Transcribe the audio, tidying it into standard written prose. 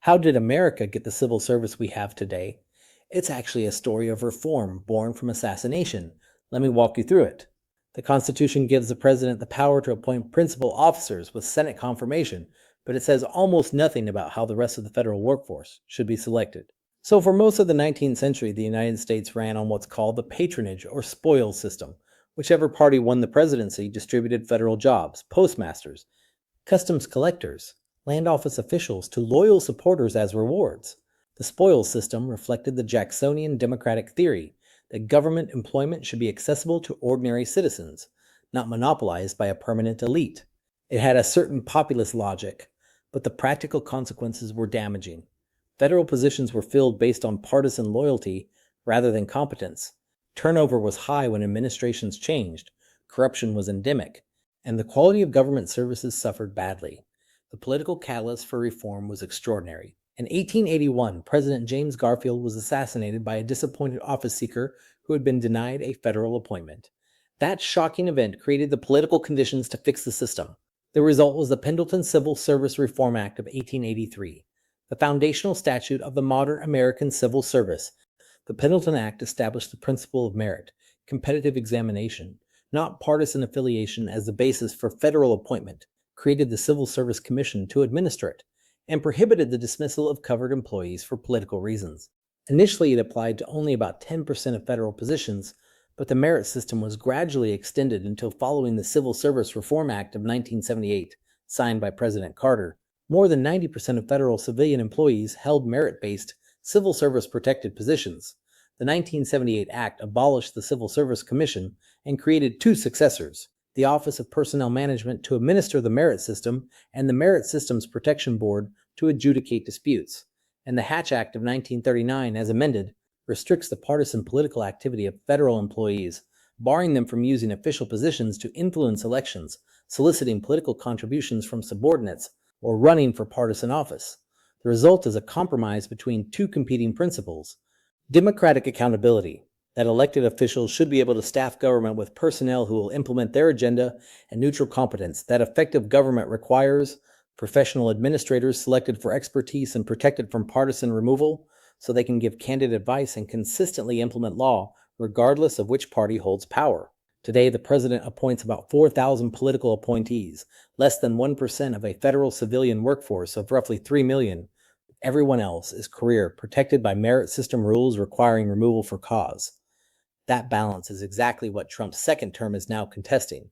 How did America get the civil service we have today? It's actually a story of reform born from assassination. Let me walk you through it. The Constitution gives the president the power to appoint principal officers with Senate confirmation, but it says almost nothing about how the rest of the federal workforce should be selected. So, for most of the 19th century, the United States ran on what's called the patronage or spoils system. Whichever party won the presidency distributed federal jobs, postmasters, customs collectors, land office officials to loyal supporters as rewards. The spoils system reflected the Jacksonian democratic theory that government employment should be accessible to ordinary citizens, not monopolized by a permanent elite. It had a certain populist logic, but the practical consequences were damaging. Federal positions were filled based on partisan loyalty rather than competence. Turnover was high when administrations changed, corruption was endemic, and the quality of government services suffered badly. The political catalyst for reform was extraordinary. In 1881, President James Garfield was assassinated by a disappointed office seeker who had been denied a federal appointment. That shocking event created the political conditions to fix the system. The result was the Pendleton Civil Service Reform Act of 1883, the foundational statute of the modern American civil service. The Pendleton Act established the principle of merit, competitive examination, not partisan affiliation as the basis for federal appointment, created the Civil Service Commission to administer it, and prohibited the dismissal of covered employees for political reasons. Initially, it applied to only about 10% of federal positions, but the merit system was gradually extended until following the Civil Service Reform Act of 1978, signed by President Carter. More than 90% of federal civilian employees held merit-based, civil service protected positions. The 1978 Act abolished the Civil Service Commission and created two successors, the Office of Personnel Management to administer the merit system and the Merit Systems Protection Board to adjudicate disputes. And the Hatch Act of 1939, as amended, restricts the partisan political activity of federal employees, barring them from using official positions to influence elections, soliciting political contributions from subordinates, or running for partisan office. The result is a compromise between two competing principles: democratic accountability, that elected officials should be able to staff government with personnel who will implement their agenda, and neutral competence, that effective government requires professional administrators selected for expertise and protected from partisan removal so they can give candid advice and consistently implement law regardless of which party holds power. Today, the president appoints about 4,000 political appointees, less than 1% of a federal civilian workforce of roughly 3 million. Everyone else is career, protected by merit system rules requiring removal for cause. That balance is exactly what Trump's second term is now contesting.